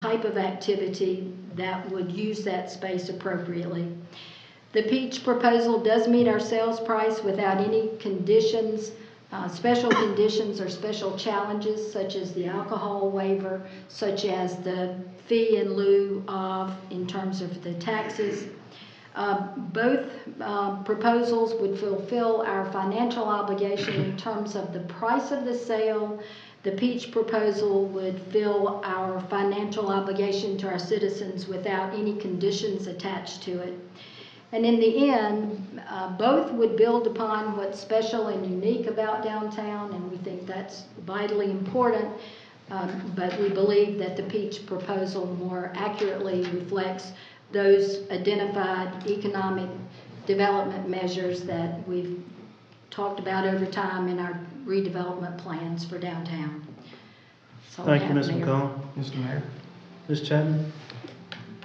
type of activity that would use that space appropriately. The Peach proposal does meet our sales price without any conditions, special conditions or special challenges such as the alcohol waiver, such as the fee in lieu of in terms of the taxes. Both proposals would fulfill our financial obligation in terms of the price of the sale. The Peach proposal would fill our financial obligation to our citizens without any conditions attached to it. And in the end, both would build upon what's special and unique about downtown, and we think that's vitally important. But we believe that the Peach proposal more accurately reflects those identified economic development measures that we've talked about over time in our redevelopment plans for downtown. So Thank you, Ms. McCollum. Mr. Mayor, Ms. Chapman?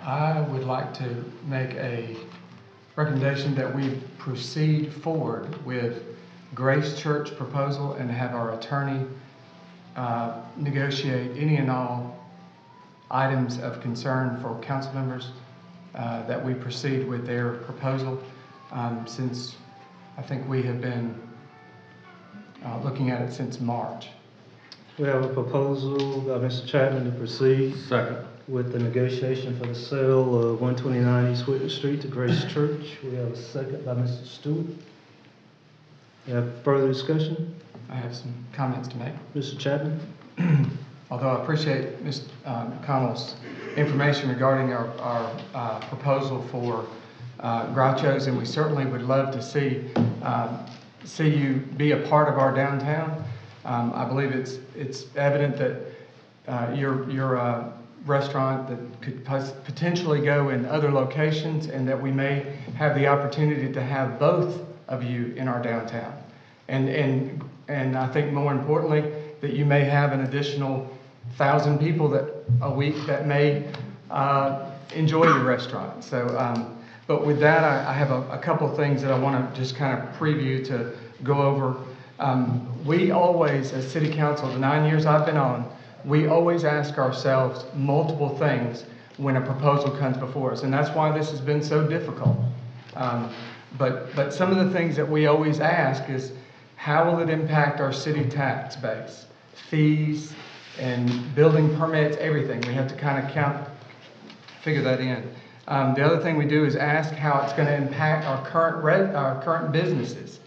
I would like to make a recommendation that we proceed forward with Grace Church proposal and have our attorney negotiate any and all items of concern for council members, that we proceed with their proposal, since I think we have been looking at it since March. We have a proposal by Mr. Chapman to proceed Second. with the negotiation for the sale of 129 East Whitney Street to Grace Church. We have a second by Mr. Stewart. We have further discussion? I have some comments to make. Mr. Chapman? Although I appreciate Ms. McConnell's information regarding our proposal for Groucho's, and we certainly would love to see you be a part of our downtown. I believe it's evident that your restaurant that could potentially go in other locations, and that we may have the opportunity to have both of you in our downtown. And I think more importantly, that you may have an additional 1,000 people that a week that may enjoy your restaurant. So, but with that, I have a couple of things that I want to just kind of preview to go over. We always, as City Council, the 9 years I've been on, we always ask ourselves multiple things when a proposal comes before us, and that's why this has been so difficult. But some of the things that we always ask is, how will it impact our city tax base? Fees and building permits, everything. We have to kind of figure that in. The other thing we do is ask how it's going to impact our current businesses,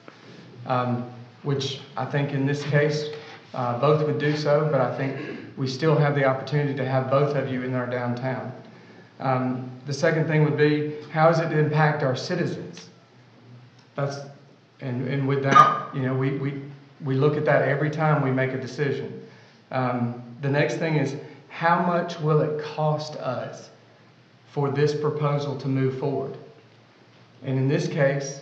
which I think in this case both would do so, but I think we still have the opportunity to have both of you in our downtown. The second thing would be, how does it impact our citizens? And with that, you know, we look at that every time we make a decision. The next thing is, how much will it cost us for this proposal to move forward? And in this case,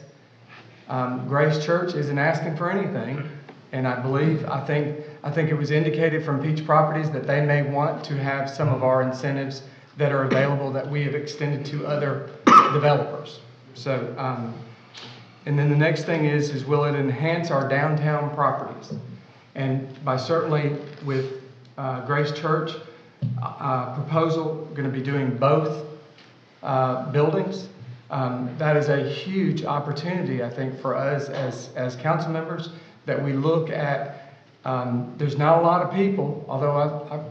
Grace Church isn't asking for anything, and I think it was indicated from Peach Properties that they may want to have some of our incentives that are available that we have extended to other developers. So, and then the next thing is will it enhance our downtown properties? And by certainly with Grace Church proposal, going to be doing both buildings. That is a huge opportunity, I think, for us as council members, that we look at. There's not a lot of people, although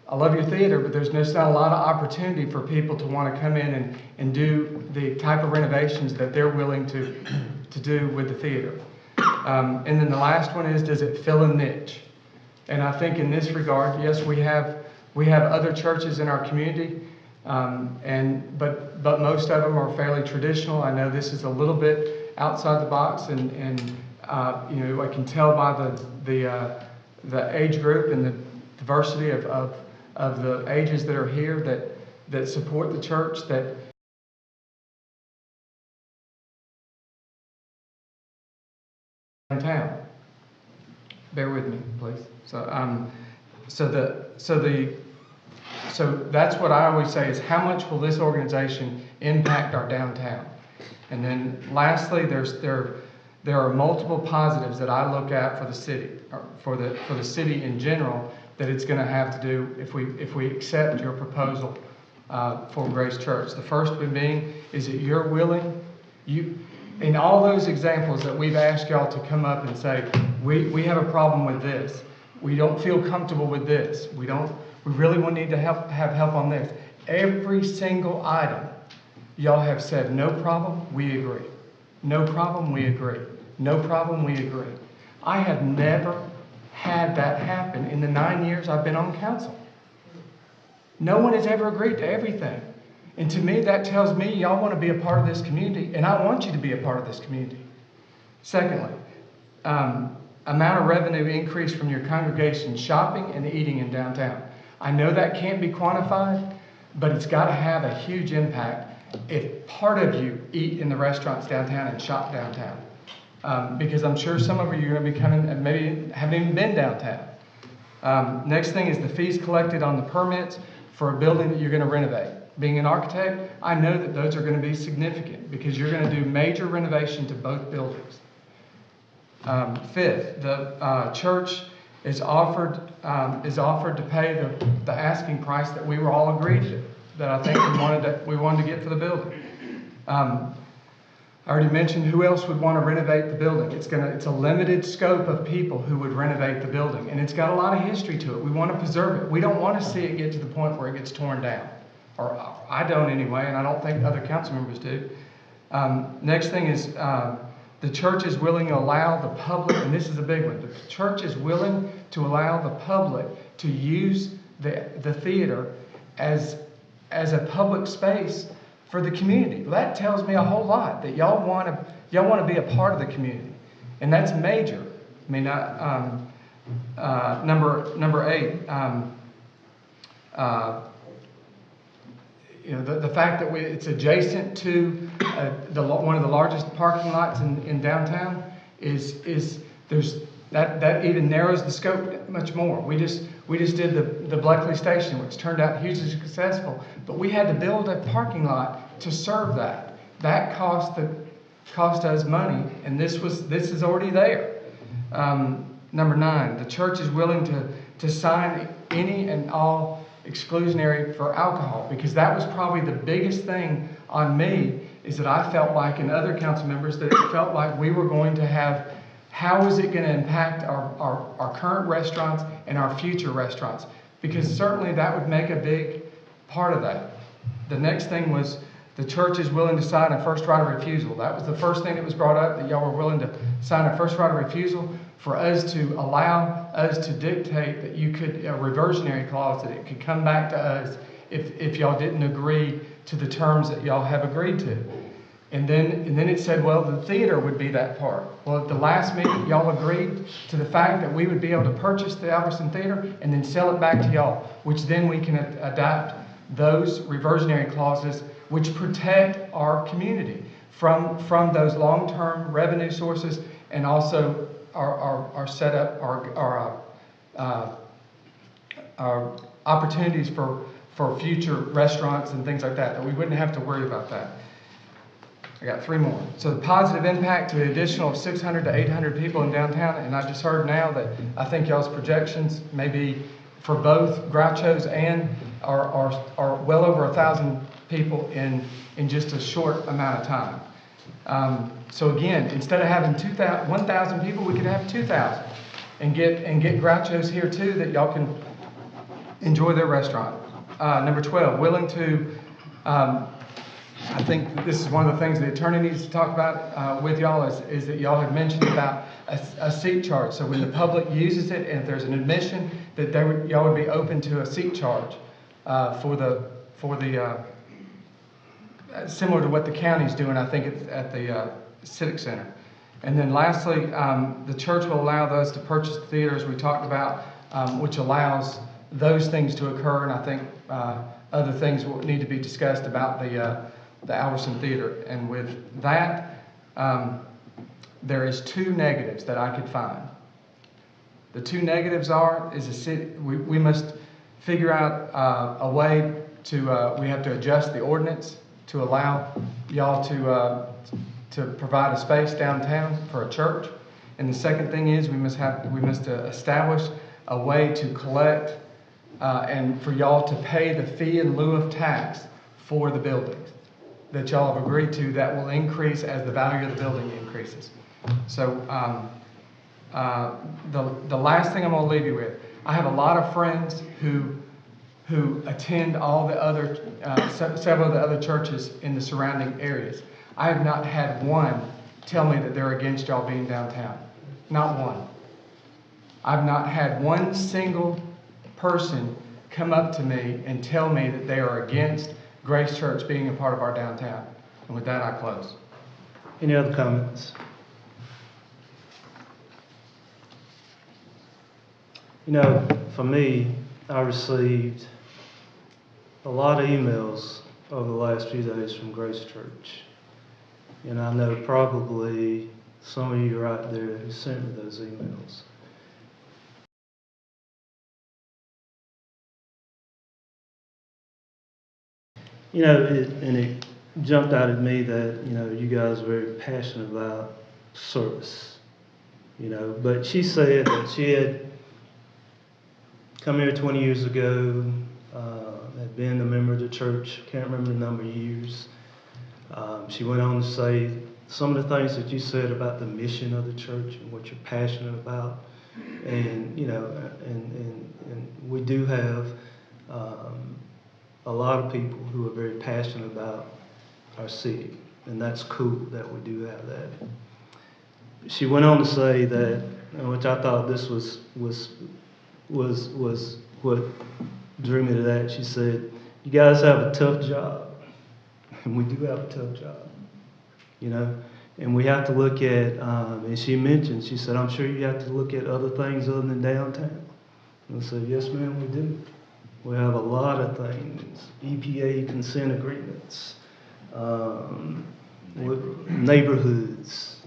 I love your theater, but there's just not a lot of opportunity for people to want to come in and do the type of renovations that they're willing to do with the theater. And then the last one is, does it fill a niche? And I think in this regard, yes, we have other churches in our community, but most of them are fairly traditional. I know this is a little bit outside the box, and you know, I can tell by the age group and the diversity of the ages that are here that support the church, that downtown. Bear with me, please. So that's what I always say is, how much will this organization impact our downtown? And then lastly, there are multiple positives that I look at for the city, or for the city in general, that it's going to have to do if we accept your proposal for Grace Church. The first one being is that you're willing, in all those examples that we've asked y'all to come up and say, we have a problem with this. We don't feel comfortable with this. We really need to have help on this. Every single item, y'all have said, no problem, we agree. No problem, we agree. No problem, we agree. I have never had that happen in the 9 years I've been on council. No one has ever agreed to everything. And to me, that tells me y'all want to be a part of this community, and I want you to be a part of this community. Secondly, amount of revenue increase from your congregation shopping and eating in downtown. I know that can't be quantified, but it's got to have a huge impact if part of you eat in the restaurants downtown and shop downtown. Because I'm sure some of you are going to be coming and maybe haven't even been downtown. Next thing is the fees collected on the permits for a building that you're going to renovate. Being an architect, I know that those are going to be significant because you're going to do major renovation to both buildings. Fifth, the church is offered to pay the asking price that we were all agreed to, that I think we wanted to get for the building. I already mentioned who else would want to renovate the building. It's a limited scope of people who would renovate the building, and it's got a lot of history to it. We want to preserve it. We don't want to see it get to the point where it gets torn down, or I don't anyway, and I don't think other council members do. Next thing is the church is willing to allow the public, and this is a big one. The church is willing to allow the public to use the theater as a public space for the community. Well, that tells me a whole lot that y'all want to be a part of the community, and that's major. I mean, number 8. The fact that it's adjacent to one of the largest parking lots in downtown is there's that even narrows the scope much more. We just did the Bleckley Station, which turned out hugely successful, but we had to build a parking lot to serve that. That cost us money, and this is already there. Number 9, the church is willing to sign any and all exclusionary for alcohol, because that was probably the biggest thing on me, is that I felt like, and other council members, that it felt like we were going to have, how is it going to impact our current restaurants and our future restaurants? Because certainly that would make a big part of that. The next thing was the church is willing to sign a first right of refusal. That was the first thing that was brought up, that y'all were willing to sign a first right of refusal for us to allow us to dictate that you could, a reversionary clause, that it could come back to us if y'all didn't agree to the terms that y'all have agreed to. And then it said, well, the theater would be that part. Well, at the last meeting, y'all agreed to the fact that we would be able to purchase the Alverson Theater and then sell it back to y'all, which then we can adapt those reversionary clauses which protect our community from those long-term revenue sources, and also our setup, our opportunities for future restaurants and things like that we wouldn't have to worry about that. I got 3 more. So the positive impact to the additional 600 to 800 people in downtown, and I just heard now that I think y'all's projections may be for both Groucho's and are well over 1,000 people in just a short amount of time. So again, instead of having 1,000 people, we could have 2,000 and get Groucho's here too, that y'all can enjoy their restaurant. Number 12, willing to, I think this is one of the things the attorney needs to talk about with y'all is that y'all have mentioned about a seat charge. So when the public uses it, and if there's an admission, that y'all would be open to a seat charge for the similar to what the county's doing, I think, at the Civic Center. And then lastly, the church will allow those to purchase the theater, as we talked about, which allows those things to occur. And I think other things will need to be discussed about the Alverson Theater. And with that, there is 2 negatives that I could find. The 2 negatives is a city. We must figure out a way to. We have to adjust the ordinance to allow y'all to provide a space downtown for a church. And the second thing is we must establish a way to collect and for y'all to pay the fee in lieu of tax for the buildings that y'all have agreed to that will increase as the value of the building increases. So the last thing I'm going to leave you with, I have a lot of friends who attend all the other, several of the other churches in the surrounding areas. I have not had one tell me that they're against y'all being downtown. Not one. I've not had one single person come up to me and tell me that they are against Grace Church being a part of our downtown. And with that, I close. Any other comments? You know, for me, I received a lot of emails over the last few days from Grace Church. And I know probably some of you right there who sent me those emails. You know, it jumped out at me that, you know, you guys are very passionate about service. You know, but she said that she had come here 20 years ago, had been a member of the church, can't remember the number of years. She went on to say some of the things that you said about the mission of the church and what you're passionate about. And, you know, and we do have a lot of people who are very passionate about our city. And that's cool that we do have that. She went on to say that, which I thought this was what drew me to that. She said, "You guys have a tough job," and we do have a tough job, you know. And we have to look at, and she mentioned, she said, "I'm sure you have to look at other things other than downtown." And I said, "Yes, ma'am, we do. We have a lot of things: EPA consent agreements, neighborhoods."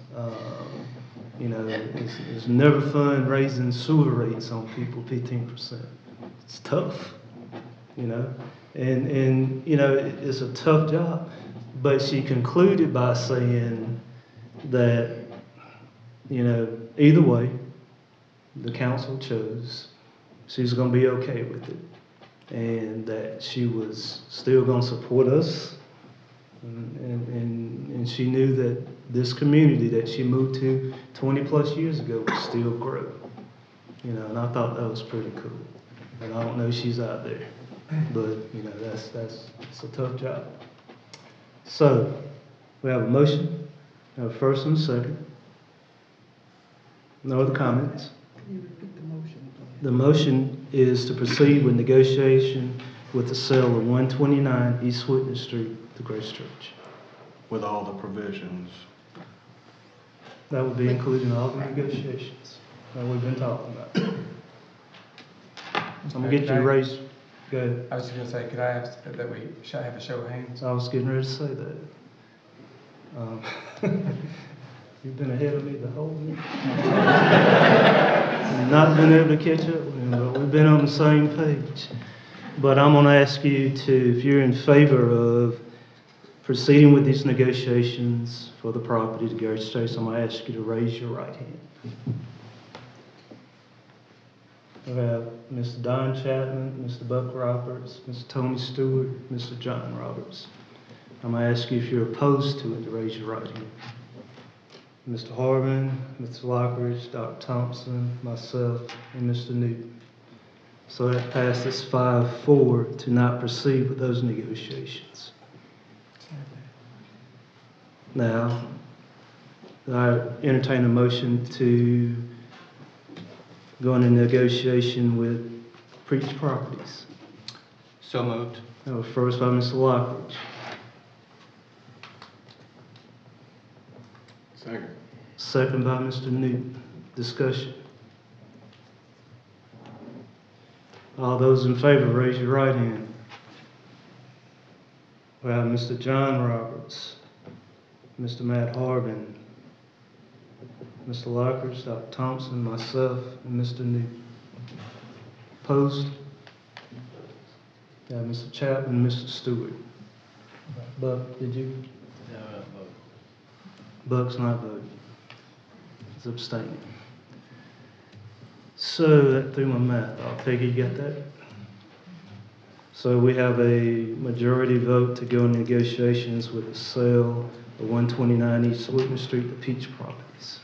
You know, it's never fun raising sewer rates on people 15%. It's tough, you know, and you know, it's a tough job. But she concluded by saying that, you know, either way, the council chose, she's going to be okay with it, and that she was still going to support us. And she knew that this community that she moved to 20 plus years ago would still grow. You know, and I thought that was pretty cool. And I don't know if she's out there, but you know, it's a tough job. So we have a motion, we have a first and a second. No other comments? Can you repeat the motion? The motion is to proceed with negotiation with the sale of 129 East Whitney Street to Grace Church. With all the provisions. That would be included in all the negotiations that we've been talking about. I'm gonna get you to raise, go ahead. I was just going to say, could I ask that we have a show of hands? I was getting ready to say that. You've been ahead of me the whole meeting. Not been able to catch up with him, but we've been on the same page. But I'm gonna ask you to, if you're in favor of proceeding with these negotiations for the property to Grace Church, I'm going to ask you to raise your right hand. We have Mr. Don Chapman, Mr. Buck Roberts, Mr. Tony Stewart, Mr. John Roberts. I'm going to ask you if you're opposed to it to raise your right hand. Mr. Harmon, Mr. Lockridge, Dr. Thompson, myself, and Mr. Newton. So that passes 5-4 to not proceed with those negotiations. Now, I entertain a motion to go into negotiation with Preach Properties. So moved. First by Mr. Lockridge. Second. Second by Mr. Newton. Discussion. All those in favor, raise your right hand. We have Mr. John Roberts, Mr. Matt Harbin, Mr. Lockridge, Dr. Thompson, myself, and Mr. Newton. Opposed? Yeah, Mr. Chapman, Mr. Stewart. Buck, did you? No, vote. Buck's not voting. He's abstaining. So that threw my math off. Peggy, you got that? So we have a majority vote to go in negotiations with the sale of 129 East Sweetman Street, the Peach Properties.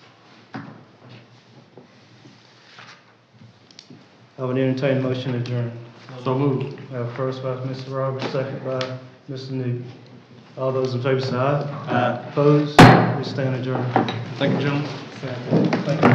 I would entertain a motion to adjourn. So moved. I have first by Mr. Roberts, second by Mr. Newton. All those in favor say aye. Aye. Opposed? We stand adjourned. Thank you, gentlemen. Thank you.